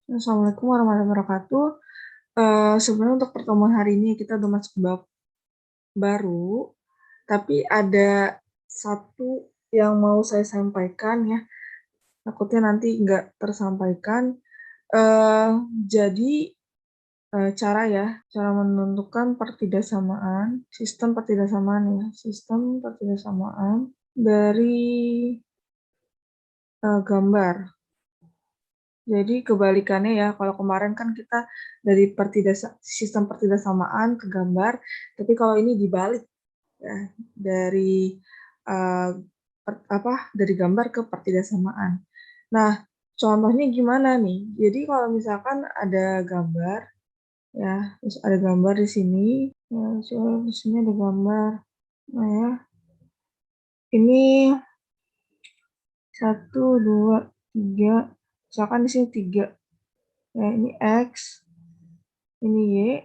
Assalamualaikum warahmatullahi wabarakatuh. Sebenarnya untuk pertemuan hari ini kita udah masuk bab baru, tapi ada satu yang mau saya sampaikan ya, takutnya nanti nggak tersampaikan. Eh, jadi cara menentukan pertidaksamaan, sistem pertidaksamaan dari gambar. Jadi kebalikannya ya, kalau kemarin kan kita dari sistem pertidaksamaan ke gambar, tapi kalau ini dibalik ya, dari uh, dari gambar ke pertidaksamaan. Nah, contohnya gimana nih? Jadi kalau misalkan ada gambar ya, terus ada gambar di sini, ya, di sini ada gambar. Nah ya, ini 1, 2, 3, misalkan di sini 3. Ya, ini X, ini Y,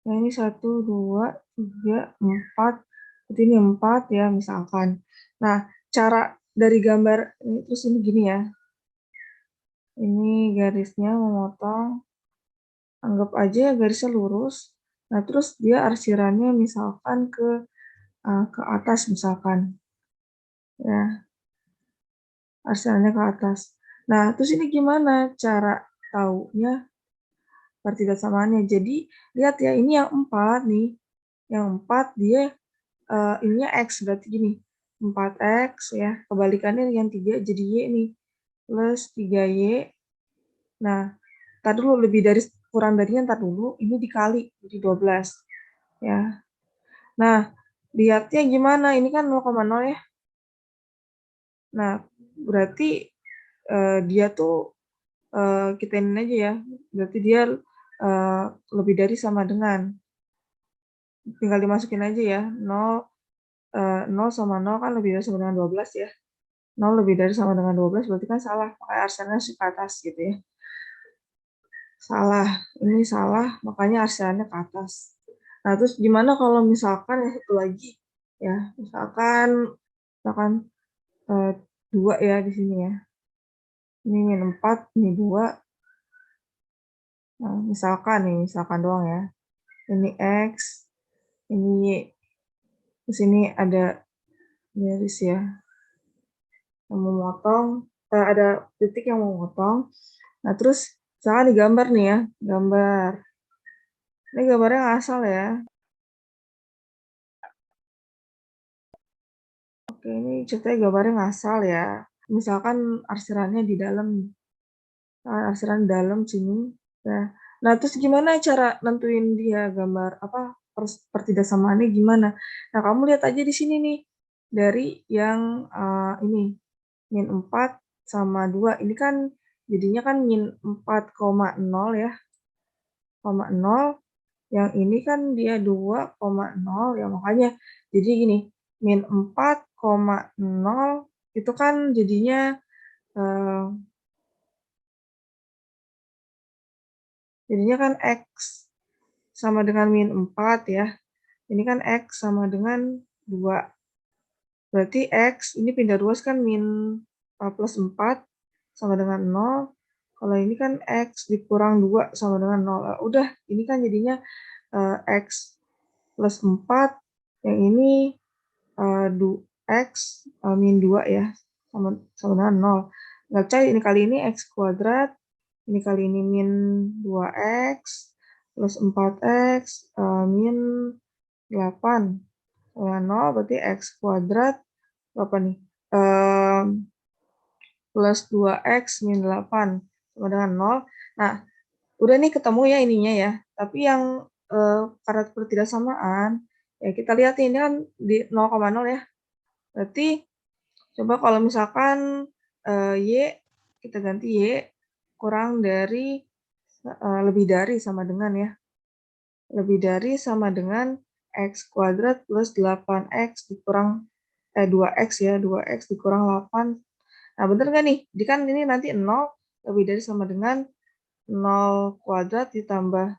nah ini 1, 2, 3, 4, berarti ini 4 ya misalkan. Nah, cara dari gambar ini terus ini gini ya. Ini garisnya memotong, anggap aja garisnya lurus. Nah, terus dia arsirannya misalkan ke atas misalkan. Ya, arsirannya ke atas. Nah, terus ini gimana cara taunya pertidaksamaannya? Jadi, lihat ya, ini yang 4 nih. Yang 4 dia ininya X, berarti gini, 4X ya, kebalikannya yang 3 jadi Y nih, plus 3Y. Nah, ntar dulu lebih dari kurang darinya ntar dulu, ini dikali, jadi 12 ya. Nah, lihatnya gimana, ini kan 0,0 ya. Nah, berarti dia tuh, kita ini aja ya, berarti dia lebih dari sama dengan, tinggal dimasukin aja ya, 0 sama 0 kan lebih dari sama dengan 12 ya. 0 lebih dari sama dengan 12 berarti kan salah, makanya arsenalnya ke atas gitu ya. Salah, ini salah, makanya arsenalnya ke atas. Nah, terus gimana kalau misalkan yang satu lagi ya, misalkan 2 ya di sini ya. Ini min 4, ini 2. Nah, misalkan doang ya. Ini X, ini Y. Terus ini ada garis ya, yang memotong, ada titik yang memotong. Nah, terus misalkan digambar nih ya, gambar. Ini gambarnya asal ya. Oke, ini ceritanya gambarnya ngasal ya. Misalkan arsirannya di dalam, arsiran dalam sini. Ya. Nah, terus gimana cara nentuin dia gambar apa pertidaksamaannya gimana? Nah, kamu lihat aja di sini nih. Dari yang ini min 4 sama 2. Ini kan jadinya kan min 4,0 ya. 0,0. Yang ini kan dia 2,0 ya, makanya jadi gini, min 4,0 itu kan jadinya kan X sama dengan min 4 ya. Ini kan X sama dengan 2. Berarti X ini pindah ruas kan min plus 4 sama dengan 0. Kalau ini kan X dikurang 2 sama dengan 0. Udah, ini kan jadinya X plus 4. Yang ini X min 2 ya, sama dengan 0. Nggak cari, ini kali ini X kuadrat, ini kali ini min 2X, plus 4X, min 8. Sama 0, berarti X kuadrat, apa nih? Plus 2X min 8, sama dengan 0. Nah, udah nih ketemu ya ininya ya. Tapi yang karena pertidaksamaan, ya kita lihat ini kan di 0,0 ya. Berarti coba kalau misalkan Y, kita ganti Y kurang dari, lebih dari sama dengan ya. Lebih dari sama dengan X kuadrat plus 8X dikurang 2X ya, 2X dikurang 8. Nah, bener nggak nih? Jadi kan ini nanti 0 lebih dari sama dengan 0 kuadrat ditambah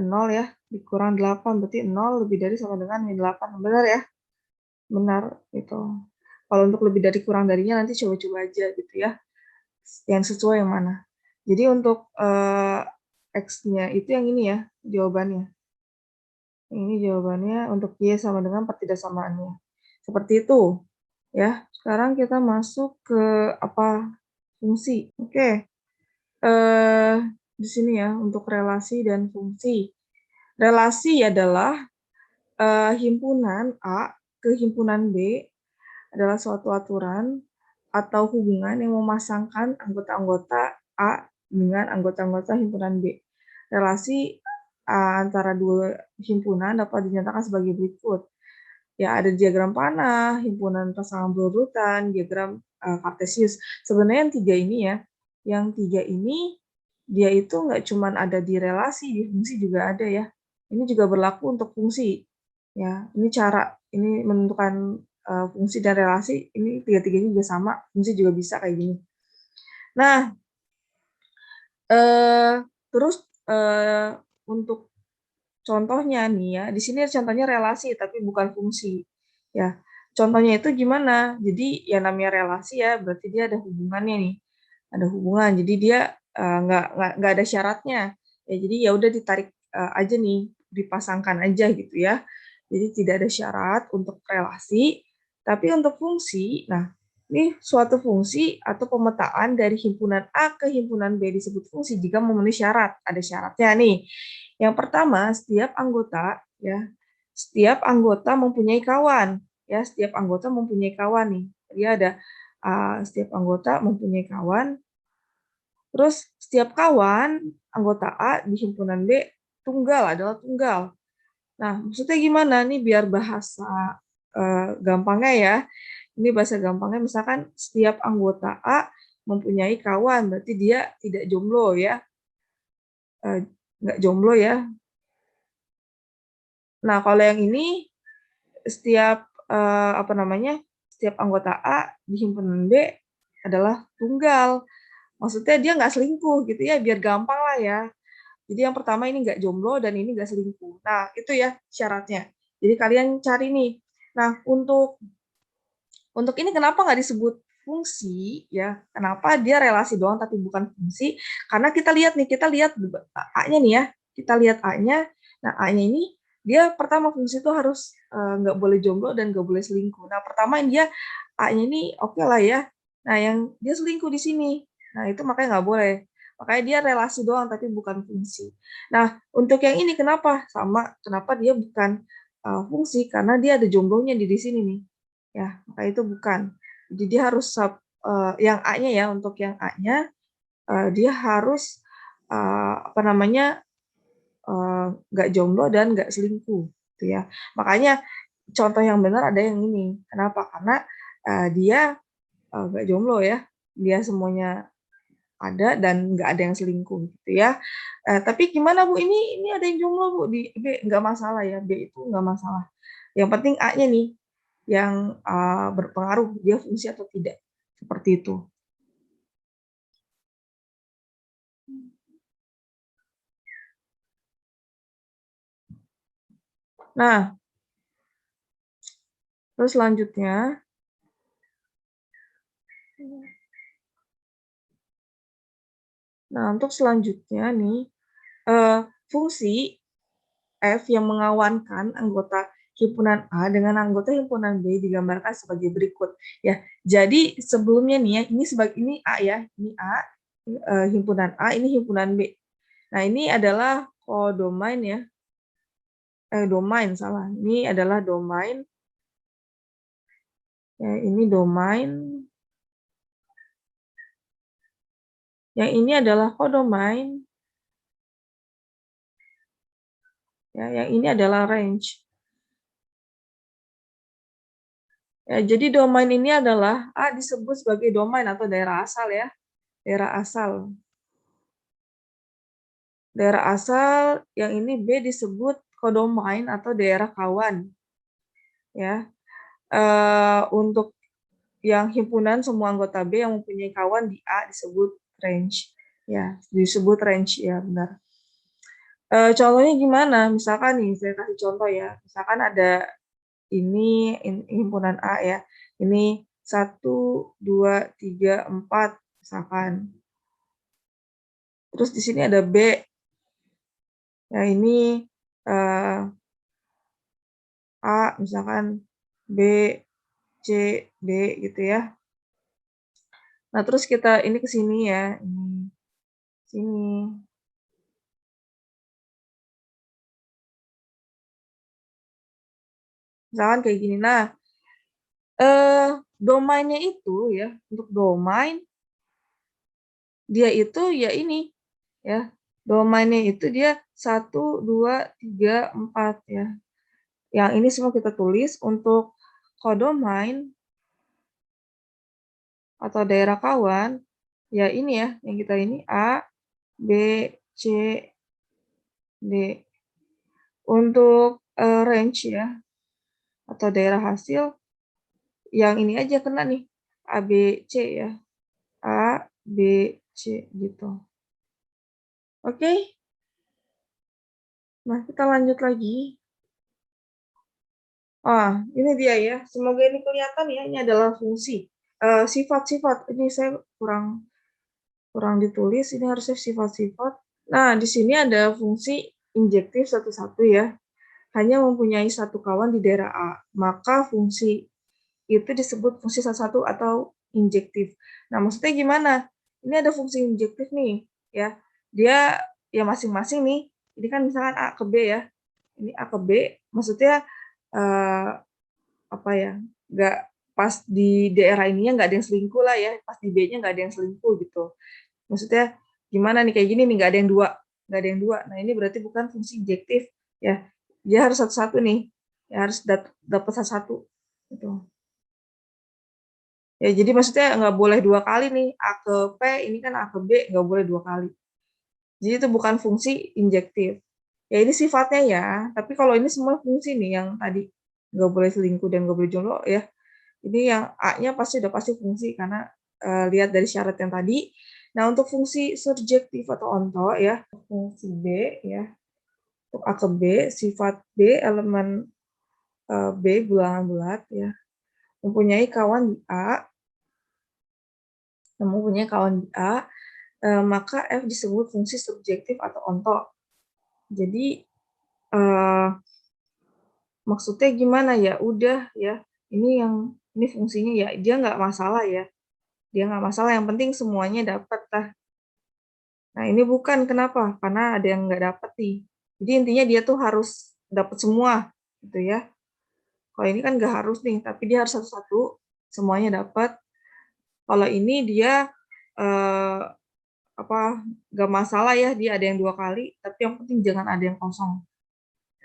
0 ya, dikurang 8. Berarti 0 lebih dari sama dengan min 8. Benar ya? Benar, itu. Kalau untuk lebih dari kurang darinya nanti coba-coba aja gitu ya. Yang sesuai yang mana. Jadi untuk X-nya itu yang ini ya, jawabannya. Ini jawabannya untuk Y sama dengan pertidaksamaannya. Seperti itu. Ya, sekarang kita masuk ke apa? Fungsi. Oke. Di sini ya, untuk relasi dan fungsi. Relasi adalah himpunan A ke himpunan B adalah suatu aturan atau hubungan yang memasangkan anggota-anggota A dengan anggota-anggota himpunan B. Relasi antara dua himpunan dapat dinyatakan sebagai berikut. Ya, ada diagram panah, himpunan pasangan berurutan, diagram kartesius. Sebenarnya yang tiga ini ya, yang tiga ini dia itu nggak cuma ada di relasi, di fungsi juga ada ya. Ini juga berlaku untuk fungsi. Ya, ini cara ini menentukan fungsi dan relasi. Ini tiga-tiganya juga sama, fungsi juga bisa kayak gini. Nah, terus untuk contohnya nih ya, di sini contohnya relasi tapi bukan fungsi. Ya, contohnya itu gimana? Jadi ya namanya relasi ya, berarti dia ada hubungannya nih, ada hubungan. Jadi dia nggak ada syaratnya. Ya, jadi ya udah ditarik aja nih, dipasangkan aja gitu ya. Jadi tidak ada syarat untuk relasi, tapi untuk fungsi, nah ini suatu fungsi atau pemetaan dari himpunan A ke himpunan B disebut fungsi jika memenuhi syarat. Ada syaratnya nih. Yang pertama, setiap anggota mempunyai kawan. Ya, setiap anggota mempunyai kawan nih. Dia ada setiap anggota mempunyai kawan. Terus setiap kawan anggota A di himpunan B adalah tunggal. Nah, maksudnya gimana nih biar bahasa gampangnya ya. Ini bahasa gampangnya misalkan setiap anggota A mempunyai kawan, berarti dia tidak jomblo ya. Nggak jomblo ya. Nah, kalau yang ini setiap setiap anggota A di himpunan B adalah tunggal. Maksudnya dia nggak selingkuh gitu ya, biar gampang lah ya. Jadi yang pertama ini nggak jomblo dan ini nggak selingkuh. Nah, itu ya syaratnya. Jadi kalian cari nih. Nah, untuk ini kenapa nggak disebut fungsi ya? Kenapa dia relasi doang tapi bukan fungsi? Karena kita lihat A-nya nih ya. Kita lihat A-nya. Nah, A-nya ini dia pertama fungsi itu harus nggak boleh jomblo dan nggak boleh selingkuh. Nah, pertama dia A-nya ini oke lah ya. Nah, yang dia selingkuh di sini. Nah, itu makanya nggak boleh. Makanya dia relasi doang tapi bukan fungsi. Nah, untuk yang ini kenapa? Kenapa dia bukan fungsi? Karena dia ada jomblonya di sini nih. Ya, maka itu bukan. Jadi dia harus yang A-nya ya, untuk yang A-nya dia harus nggak jomblo dan nggak selingkuh, gitu ya. Makanya contoh yang benar ada yang ini. Kenapa? Karena dia nggak jomblo ya, dia semuanya ada dan nggak ada yang selingkuh, gitu ya. Tapi gimana Bu? Ini ada yang jomblo Bu di B, nggak masalah ya, B itu nggak masalah. Yang penting A-nya nih yang berpengaruh dia fungsi atau tidak, seperti itu. Nah, terus selanjutnya, untuk selanjutnya nih, fungsi F yang mengawankan anggota himpunan A dengan anggota himpunan B digambarkan sebagai berikut. Ya, jadi sebelumnya nih ya, ini A ya, ini A, himpunan A, ini himpunan B. Nah, ini adalah kodomain ya, domain salah. Ini adalah domain. Ya, ini domain. Yang ini adalah kodomain. Ya, yang ini adalah range. Ya, jadi domain ini adalah A disebut sebagai domain atau daerah asal ya. Daerah asal. Daerah asal yang ini B disebut kodomain atau daerah kawan. Ya. Untuk yang himpunan semua anggota B yang mempunyai kawan di A disebut range. Ya, disebut range ya, benar. Contohnya gimana? Misalkan nih, saya kasih contoh ya. Misalkan ada ini himpunan A ya. Ini 1, 2, 3, 4 misalkan. Terus di sini ada B. Ya ini A, misalkan B, C, D gitu ya. Nah, terus kita ini ke sini ya. Ini sini. Misalkan kayak gini. Nah, domainnya itu ya, untuk domain dia itu ya ini ya. Domainnya itu dia 1, 2, 3, 4 ya. Yang ini semua kita tulis untuk kodomain atau daerah kawan, ya ini ya, yang kita ini A, B, C, D. Untuk range ya, atau daerah hasil, yang ini aja kena nih, A, B, C ya. A, B, C gitu. Oke, nah kita lanjut lagi. Ini dia ya, semoga ini kelihatan ya, ini adalah fungsi. Sifat-sifat, ini saya kurang ditulis, ini harusnya sifat-sifat. Nah, di sini ada fungsi injektif satu-satu ya, hanya mempunyai satu kawan di daerah A, maka fungsi itu disebut fungsi satu-satu atau injektif. Nah, maksudnya gimana? Ini ada fungsi injektif nih, ya. Dia ya masing-masing nih. Ini kan misalkan A ke B ya. Ini A ke B, maksudnya eh, apa ya? Nggak pas di daerah ininya nggak ada yang selingkuh lah ya. Pas di B-nya nggak ada yang selingkuh gitu. Maksudnya gimana nih kayak gini nih nggak ada yang dua, nggak ada yang dua. Nah ini berarti bukan fungsi injektif ya. Dia harus satu-satu nih. Ya harus dapat satu-satu. Gitu. Ya, jadi maksudnya nggak boleh dua kali nih, A ke P, ini kan A ke B, nggak boleh dua kali. Jadi itu bukan fungsi injektif. Ya ini sifatnya ya, tapi kalau ini semua fungsi nih yang tadi nggak boleh selingkuh dan nggak boleh jomblo ya. Ini yang A-nya pasti udah pasti fungsi karena lihat dari syarat yang tadi. Nah untuk fungsi surjektif atau onto ya, fungsi B ya, untuk A ke B, sifat B elemen B bilangan bulat ya, mempunyai kawan di A, mempunyai kawan di A, maka F disebut fungsi subjektif atau onto. Jadi maksudnya gimana ya? Udah ya, ini fungsinya ya dia nggak masalah ya, dia nggak masalah. Yang penting semuanya dapat lah. Nah ini bukan kenapa? Karena ada yang nggak dapat nih. Jadi intinya dia tuh harus dapat semua gitu ya. Kalau ini kan nggak harus nih, tapi dia harus satu-satu semuanya dapat. Kalau ini dia eh, apa nggak masalah ya dia ada yang dua kali, tapi yang penting jangan ada yang kosong.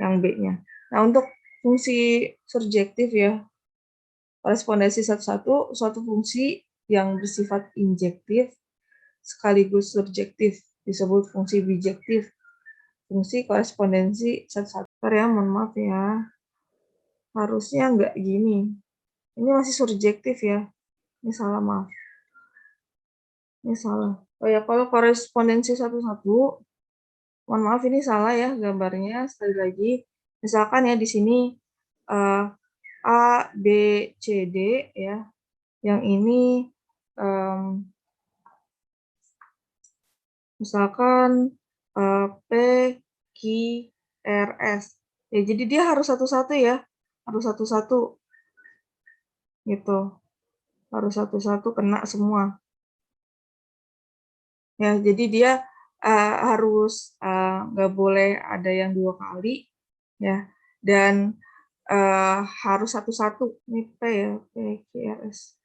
Yang B-nya. Nah, untuk fungsi surjektif ya, korespondensi satu-satu, suatu fungsi yang bersifat injektif sekaligus surjektif disebut fungsi bijektif. Fungsi korespondensi satu-satu. Bentar ya, mohon maaf ya. Harusnya nggak gini. Ini masih surjektif ya. Ini salah, maaf. Ini salah. Oh ya, kalau korespondensi satu-satu, mohon maaf ini salah ya gambarnya. Sekali lagi, misalkan ya di sini uh, A, B, C, D ya. Yang ini misalkan P, Q, R, S. Ya, jadi dia harus satu-satu ya. Harus satu-satu gitu. Harus satu-satu kena semua. Ya, jadi dia harus nggak boleh ada yang dua kali ya. Dan harus satu-satu. Ini P ya, P, Q, R, S.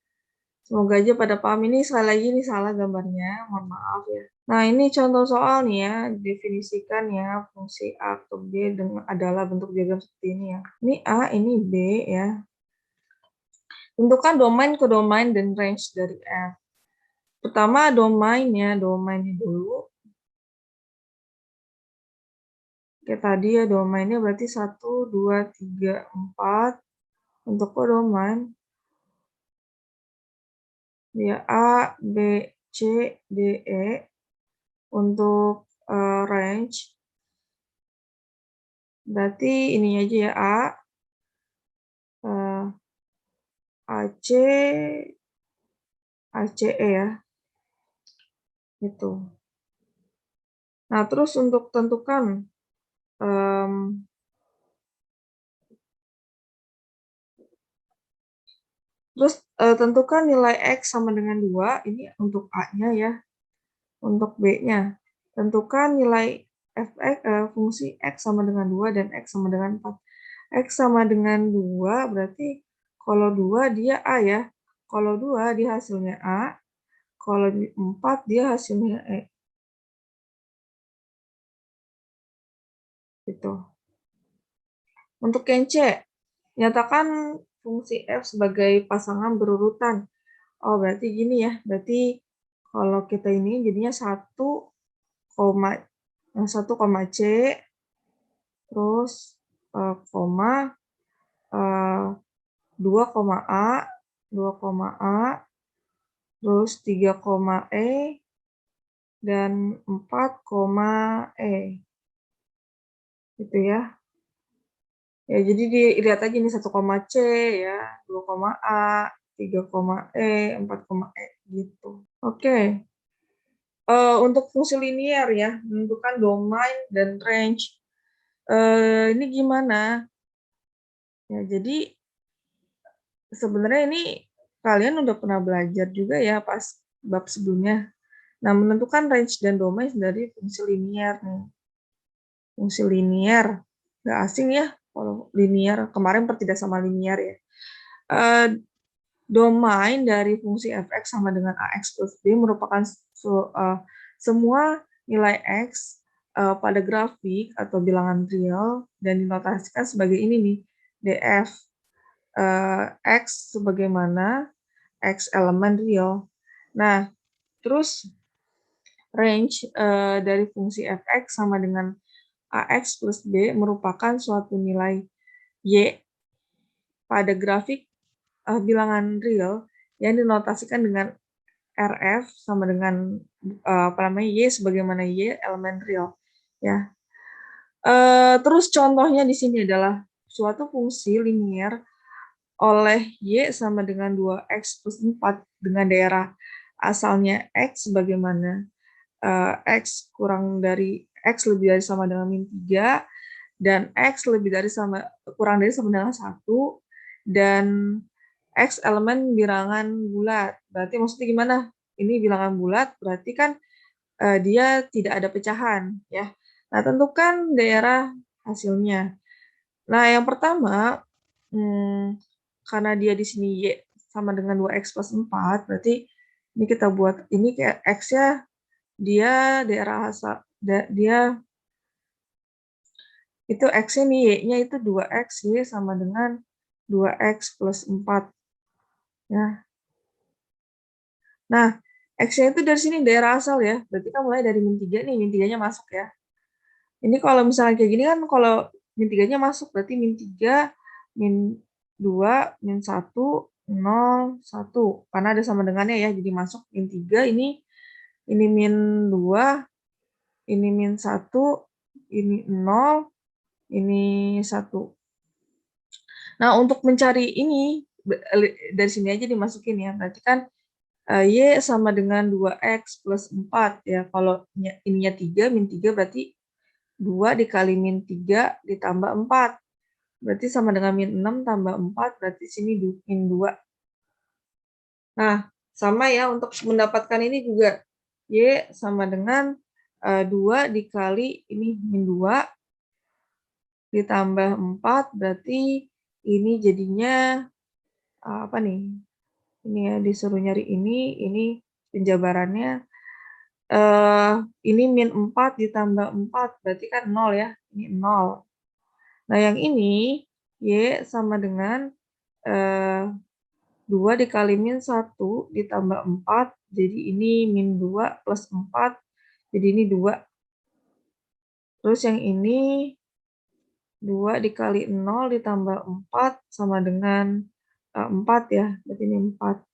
Semoga aja pada paham ini. Sekali lagi ini salah gambarnya, mohon maaf ya. Nah ini contoh soal nih ya, definisikan ya fungsi A ke B dengan adalah bentuk diagram seperti ini ya. Ini A, ini B ya. Tentukan domain ke domain dan range dari F. Pertama domainnya dulu. Kayak tadi ya domainnya berarti 1, 2, 3, 4. Untuk kodomain dia A, B, C, D, E. Untuk range berarti ini aja ya A, AC, ACE ya, gitu. Nah, terus untuk tentukan tentukan nilai X sama dengan 2, ini untuk A-nya ya. Untuk B-nya, tentukan nilai fungsi X sama dengan 2 dan X sama dengan 4. X sama dengan 2 berarti kalau 2 dia A ya. Kalau 2 dia hasilnya A, kalau 4 dia hasilnya E. Gitu. Untuk yang C, nyatakan fungsi F sebagai pasangan berurutan. Oh, berarti gini ya. Berarti kalau kita ini jadinya 1, C, terus koma 2, A, 2, A, terus 3, E, dan 4, E. Gitu ya. Ya, jadi dilihat aja nih 1, C ya, 2, A, 3, E, 4, E gitu. Oke. Untuk fungsi linear ya, menentukan domain dan range. Ini gimana? Ya, jadi sebenarnya ini kalian udah pernah belajar juga ya pas bab sebelumnya. Nah, menentukan range dan domain dari fungsi linear nih. Fungsi linear, nggak asing ya kalau linear. Kemarin tidak sama linear ya. Domain dari fungsi fx sama dengan ax plus b merupakan semua nilai x pada grafik atau bilangan real dan dinotasikan sebagai ini nih, df. X sebagaimana X elemen real. Nah, terus range dari fungsi fx sama dengan ax plus b merupakan suatu nilai y pada grafik bilangan real yang dinotasikan dengan rf sama dengan y sebagaimana y elemen real. Ya. Terus contohnya di sini adalah suatu fungsi linear oleh y sama dengan 2x plus 4 dengan daerah asalnya x sebagaimana x kurang dari x lebih dari sama dengan min 3 dan x lebih dari kurang dari sama dengan 1 dan x elemen bilangan bulat. Berarti maksudnya gimana? Ini bilangan bulat berarti kan dia tidak ada pecahan ya. Nah, tentukan daerah hasilnya. Nah, yang pertama karena dia di sini y sama dengan 2x plus 4, berarti ini kita buat ini kayak x-nya dia daerah asal dia itu x-nya nih y-nya itu 2x, y sama dengan 2x plus 4 ya. Nah, x-nya itu dari sini daerah asal ya. Berarti kan mulai dari min 3 nih, min 3-nya masuk ya. Ini kalau misalnya kayak gini kan kalau min 3-nya masuk berarti min 3, min 2, min 1, 0, 1. Karena ada sama dengannya ya, jadi masuk min 3 ini min 2, ini min 1, ini 0, ini 1. Nah, untuk mencari ini dari sini aja dimasukin ya. Berarti kan y sama dengan 2x plus 4 ya. Kalau ininya 3, min 3 berarti 2 dikali min 3 ditambah 4. Berarti sama dengan min 6 tambah 4, berarti sini min 2. Nah, sama ya untuk mendapatkan ini juga. Y sama dengan 2 dikali ini min 2 ditambah 4, berarti ini jadinya apa nih? Ini ya disuruh nyari ini penjabarannya. Ini min 4 ditambah 4, berarti kan 0 ya. Ini 0. Nah, yang ini y sama dengan 2 dikali min 1 ditambah 4, jadi ini min 2 plus 4, jadi ini 2. Terus yang ini 2 dikali 0 ditambah 4 sama dengan 4 ya, berarti ini 4.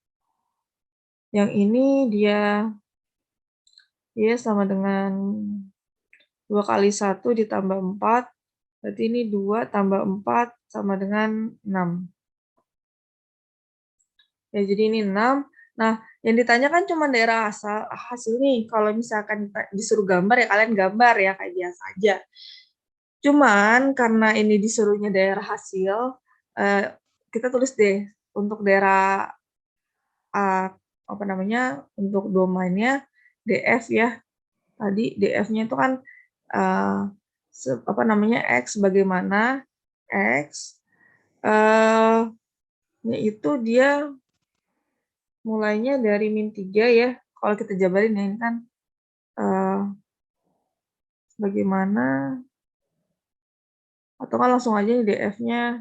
Yang ini dia sama dengan 2 kali 1 ditambah 4, berarti ini 2 tambah 4 sama dengan 6. Ya, jadi ini 6. Nah, yang ditanyakan cuma daerah hasil nih. Kalau misalkan disuruh gambar ya kalian gambar ya kayak biasa aja. Cuman karena ini disuruhnya daerah hasil, kita tulis deh untuk daerah apa namanya, untuk domainnya DF ya. Tadi DF-nya itu kan eh, apa namanya X bagaimana X itu dia mulainya dari -3 ya. Kalau kita jabarin ya ini kan eh, bagaimana atau kan langsung aja nih DF-nya.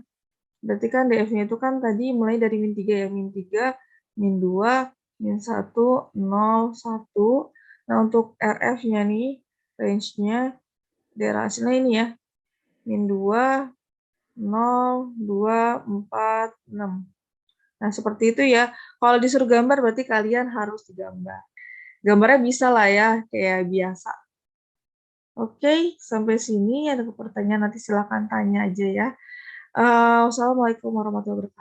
Berarti kan DF-nya itu kan tadi mulai dari -3 ya, -3, -2, -1, 0, 1. Nah, untuk RF-nya nih, range-nya daerah hasilnya ini ya, -2, 0, 2, 4, 6. Nah, seperti itu ya. Kalau disuruh gambar berarti kalian harus digambar. Gambarnya bisa lah ya, kayak biasa. Oke, sampai sini ada pertanyaan nanti silakan tanya aja ya. Wassalamualaikum warahmatullahi wabarakatuh.